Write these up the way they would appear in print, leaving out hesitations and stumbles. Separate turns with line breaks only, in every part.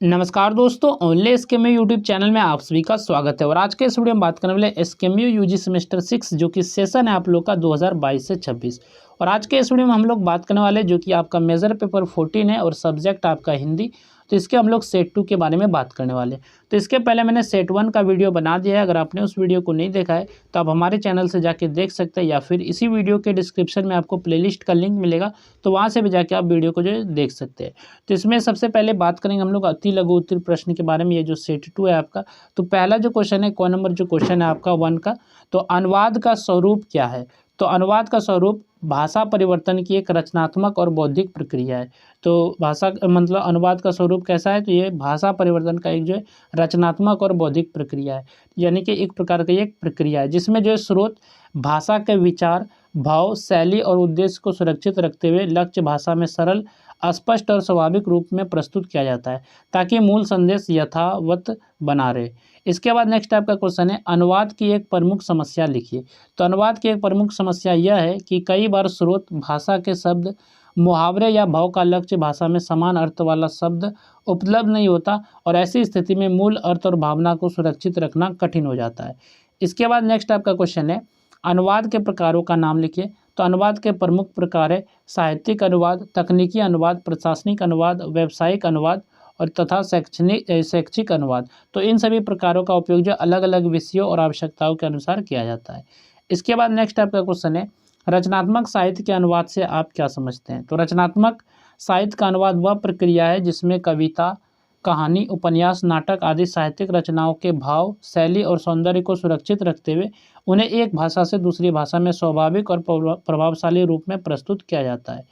नमस्कार दोस्तों, only एसकेएमयू YouTube channel में आप सभी का स्वागत है। और आज के इस वीडियो में बात करने वाले एसकेएमयू यूजी सेमेस्टर 6 जो कि सेशन है आप लोग का 2022 से 26। और आज के इस वीडियो में हम लोग बात करने वाले जो कि आपका मेजर पेपर 14 है और सब्जेक्ट आपका हिंदी। तो इसके हम लोग सेट 2 के बारे में बात करने वाले। तो इसके पहले मैंने सेट 1 का वीडियो बना दिया है। अगर आपने उस वीडियो को नहीं देखा है तो आप हमारे चैनल से जाके देख सकते हैं, या फिर इसी वीडियो के डिस्क्रिप्शन में आपको प्लेलिस्ट का लिंक मिलेगा, तो वहाँ से भी जाके आप वीडियो को जो है देख सकते हैं। तो इसमें सबसे पहले बात करेंगे हम लोग अति लघु उत्तरीय प्रश्न के बारे में। ये जो सेट 2 है आपका, तो पहला जो क्वेश्चन है, क नंबर जो क्वेश्चन है आपका 1 का, तो अनुवाद का स्वरूप क्या है। तो अनुवाद का स्वरूप भाषा परिवर्तन की एक रचनात्मक और बौद्धिक प्रक्रिया है। तो भाषा मतलब अनुवाद का स्वरूप कैसा है, तो ये भाषा परिवर्तन का एक जो है रचनात्मक और बौद्धिक प्रक्रिया है। यानी कि एक प्रकार की एक प्रक्रिया है जिसमें जो है स्रोत भाषा के विचार, भाव, शैली और उद्देश्य को सुरक्षित रखते हुए लक्ष्य भाषा में सरल, स्पष्ट और स्वाभाविक रूप में प्रस्तुत किया जाता है ताकि मूल संदेश यथावत बना रहे। इसके बाद नेक्स्ट आपका क्वेश्चन है, अनुवाद की एक प्रमुख समस्या लिखिए। तो अनुवाद की एक प्रमुख समस्या यह है कि कई बार स्रोत भाषा के शब्द, मुहावरे या भाव का लक्ष्य भाषा में समान अर्थ वाला शब्द उपलब्ध नहीं होता, और ऐसी स्थिति में मूल अर्थ और भावना को सुरक्षित रखना कठिन हो जाता है। इसके बाद नेक्स्ट आपका क्वेश्चन है, अनुवाद के प्रकारों का नाम लिखिए। तो अनुवाद के प्रमुख प्रकार है साहित्यिक अनुवाद, तकनीकी अनुवाद, प्रशासनिक अनुवाद, व्यावसायिक अनुवाद और तथा शैक्षिक अनुवाद। तो इन सभी प्रकारों का उपयोग जो अलग अलग विषयों और आवश्यकताओं के अनुसार किया जाता है। इसके बाद नेक्स्ट आपका क्वेश्चन है, रचनात्मक साहित्य के अनुवाद से आप क्या समझते हैं। तो रचनात्मक साहित्य का अनुवाद वह प्रक्रिया है जिसमें कविता, कहानी, उपन्यास, नाटक आदि साहित्यिक रचनाओं के भाव, शैली और सौंदर्य को सुरक्षित रखते हुए उन्हें एक भाषा से दूसरी भाषा में स्वाभाविक और प्रभावशाली रूप में प्रस्तुत किया जाता है।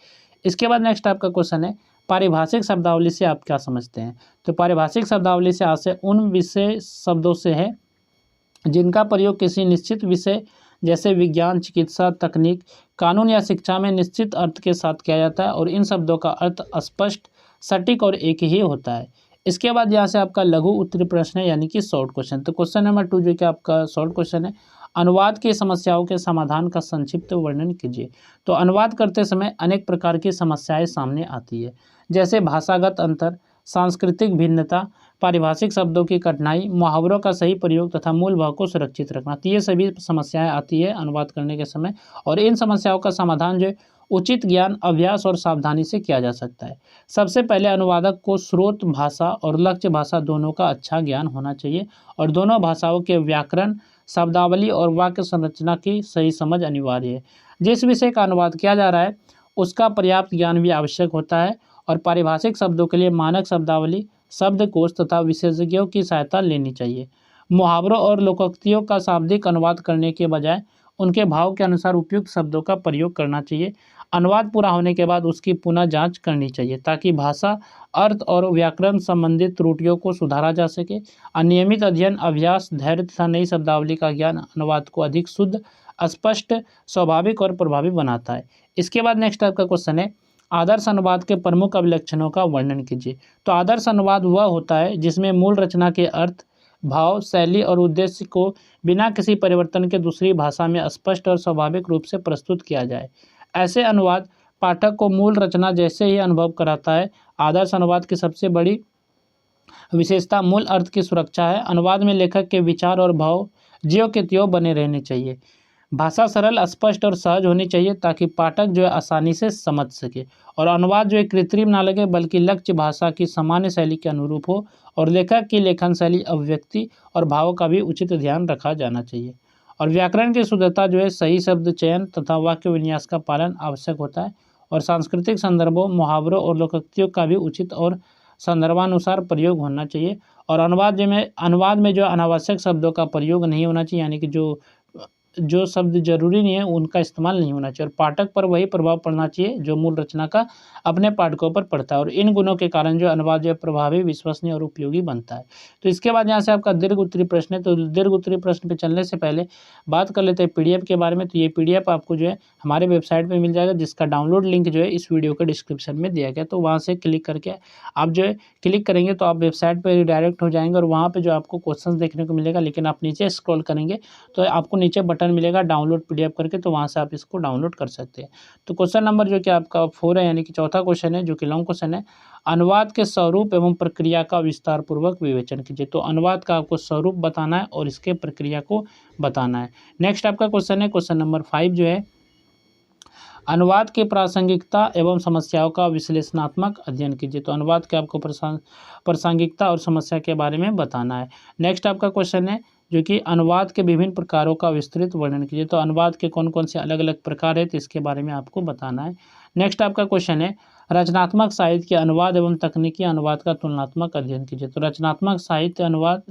इसके बाद नेक्स्ट आपका क्वेश्चन है, पारिभाषिक शब्दावली से आप क्या समझते हैं। तो पारिभाषिक शब्दावली से आशय उन विषय शब्दों से है जिनका प्रयोग किसी निश्चित विषय जैसे विज्ञान, चिकित्सा, तकनीक, कानून या शिक्षा में निश्चित अर्थ के साथ किया जाता है, और इन शब्दों का अर्थ स्पष्ट, सटीक और एक ही होता है। इसके बाद यहाँ से आपका लघु उत्तरीय प्रश्न है, यानी कि शॉर्ट क्वेश्चन। तो क्वेश्चन नंबर 2 जो कि आपका शॉर्ट क्वेश्चन है, अनुवाद की समस्याओं के समाधान का संक्षिप्त वर्णन कीजिए। तो अनुवाद करते समय अनेक प्रकार की समस्याएं सामने आती है, जैसे भाषागत अंतर, सांस्कृतिक भिन्नता, पारिभाषिक शब्दों की कठिनाई, मुहावरों का सही प्रयोग तथा मूल भाव को सुरक्षित रखना। तो ये सभी समस्याएं आती है अनुवाद करने के समय, और इन समस्याओं का समाधान जो है उचित ज्ञान, अभ्यास और सावधानी से किया जा सकता है। सबसे पहले अनुवादक को स्रोत भाषा और लक्ष्य भाषा दोनों का अच्छा ज्ञान होना चाहिए, और दोनों भाषाओं के व्याकरण, शब्दावली और वाक्य संरचना की सही समझ अनिवार्य है। जिस विषय का अनुवाद किया जा रहा है उसका पर्याप्त ज्ञान भी आवश्यक होता है, और पारिभाषिक शब्दों के लिए मानक शब्दावली, शब्दकोश तथा विशेषज्ञों की सहायता लेनी चाहिए। मुहावरों और लोकोक्तियों का शाब्दिक अनुवाद करने के बजाय उनके भाव के अनुसार उपयुक्त शब्दों का प्रयोग करना चाहिए। अनुवाद पूरा होने के बाद उसकी पुनः जांच करनी चाहिए ताकि भाषा, अर्थ और व्याकरण संबंधित त्रुटियों को सुधारा जा सके। अनियमित अध्ययन, अभ्यास, धैर्य तथा नई शब्दावली का ज्ञान अनुवाद को अधिक शुद्ध, स्पष्ट, स्वाभाविक और प्रभावी बनाता है। इसके बाद नेक्स्ट आपका क्वेश्चन है, आदर्श अनुवाद के प्रमुख अभिलक्षणों का वर्णन कीजिए। तो आदर्श अनुवाद वह होता है जिसमें मूल रचना के अर्थ, भाव, शैली और उद्देश्य को बिना किसी परिवर्तन के दूसरी भाषा में स्पष्ट और स्वाभाविक रूप से प्रस्तुत किया जाए। ऐसे अनुवाद पाठक को मूल रचना जैसे ही अनुभव कराता है। आदर्श अनुवाद की सबसे बड़ी विशेषता मूल अर्थ की सुरक्षा है। अनुवाद में लेखक के विचार और भाव ज्यों के त्यों बने रहने चाहिए। भाषा सरल, स्पष्ट और सहज होनी चाहिए ताकि पाठक जो है आसानी से समझ सके, और अनुवाद जो है कृत्रिम ना लगे बल्कि लक्ष्य भाषा की सामान्य शैली के अनुरूप हो, और लेखक की लेखन शैली, अभिव्यक्ति और भावों का भी उचित ध्यान रखा जाना चाहिए। और व्याकरण की शुद्धता जो है, सही शब्द चयन तथा वाक्य विन्यास का पालन आवश्यक होता है, और सांस्कृतिक संदर्भों, मुहावरों और लोकोक्तियों का भी उचित और संदर्भानुसार प्रयोग होना चाहिए। और अनुवाद में जो अनावश्यक शब्दों का प्रयोग नहीं होना चाहिए, यानी कि जो शब्द जरूरी नहीं है उनका इस्तेमाल नहीं होना चाहिए, और पाठक पर वही प्रभाव पड़ना चाहिए जो मूल रचना का अपने पाठकों पर पड़ता है। और इन गुणों के कारण जो अनुवाद जो प्रभावी, विश्वसनीय और उपयोगी बनता है। तो इसके बाद यहाँ से आपका दीर्घ उत्तरीय प्रश्न है। तो दीर्घ उत्तरीय प्रश्न पे चलने से पहले बात कर लेते हैं पीडीएफ के बारे में। तो ये पीडीएफ आपको जो है हमारे वेबसाइट पर मिल जाएगा, जिसका डाउनलोड लिंक जो है इस वीडियो के डिस्क्रिप्शन में दिया गया। तो वहाँ से क्लिक करके आप जो है क्लिक करेंगे तो आप वेबसाइट पर रिडायरेक्ट हो जाएंगे, और वहाँ पर जो आपको क्वेश्चन देखने को मिलेगा। लेकिन आप नीचे स्क्रॉल करेंगे तो आपको नीचे बटन बटन मिलेगा डाउनलोड PDF करके, तो वहाँ से आप इसको डाउनलोड कर सकते हैं। तो क्वेश्चन नंबर जो कि आपका 4 है, यानी कि चौथा क्वेश्चन है, जो कि लॉन्ग क्वेश्चन है, अनुवाद के स्वरूप एवं प्रक्रिया का विस्तार पूर्वक विवेचन कीजिए। तो अनुवाद का आपको स्वरूप बताना है और इसके प्रक्रिया को बताना है। नेक्स्ट आपका क्वेश्चन है, क्वेश्चन नंबर 5 जो है, अनुवाद की प्रासंगिकता एवं समस्याओं का विश्लेषणात्मक अध्ययन कीजिए। तो अनुवाद के आपको प्रासंगिकता और समस्या के बारे में बताना है। नेक्स्ट आपका क्वेश्चन है, जो कि अनुवाद के विभिन्न प्रकारों का विस्तृत वर्णन कीजिए। तो अनुवाद के कौन कौन से अलग अलग प्रकार है, तो इसके बारे में आपको बताना है। नेक्स्ट आपका क्वेश्चन है, रचनात्मक साहित्य के अनुवाद एवं तकनीकी अनुवाद का तुलनात्मक अध्ययन कीजिए। तो रचनात्मक साहित्य अनुवाद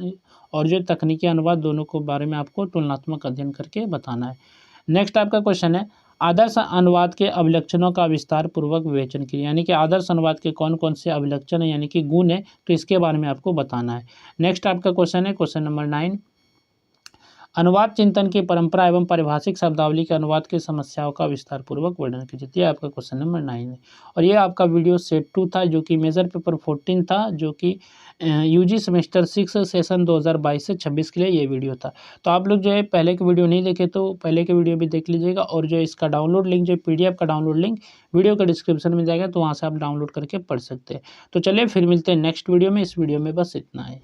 और जो तकनीकी अनुवाद, दोनों को बारे में आपको तुलनात्मक अध्ययन करके बताना है। नेक्स्ट आपका क्वेश्चन है, आदर्श अनुवाद के अभिलक्षणों का विस्तार पूर्वक विवेचन कीजिए। यानी कि आदर्श अनुवाद के कौन कौन से अभिलक्षण है, यानी कि गुण है, तो इसके बारे में आपको बताना है। नेक्स्ट आपका क्वेश्चन है, क्वेश्चन नंबर 9, अनुवाद चिंतन की परंपरा एवं पारिभाषिक शब्दावली के अनुवाद की समस्याओं का विस्तार पूर्वक वर्णन कीजिए। ये आपका क्वेश्चन नंबर 9 है। और ये आपका वीडियो सेट 2 था, जो कि मेजर पेपर 14 था, जो कि यूजी सेमेस्टर 6 सेशन 2022 से 26 के लिए ये वीडियो था। तो आप लोग जो है पहले के वीडियो नहीं देखे तो पहले के वीडियो भी देख लीजिएगा, और जो इसका डाउनलोड लिंक, जो PDF का डाउनलोड लिंक वीडियो के डिस्क्रिप्शन में जाएगा, तो वहाँ से आप डाउनलोड करके पढ़ सकते हैं। तो चलिए फिर मिलते हैं नेक्स्ट वीडियो में। इस वीडियो में बस इतना है।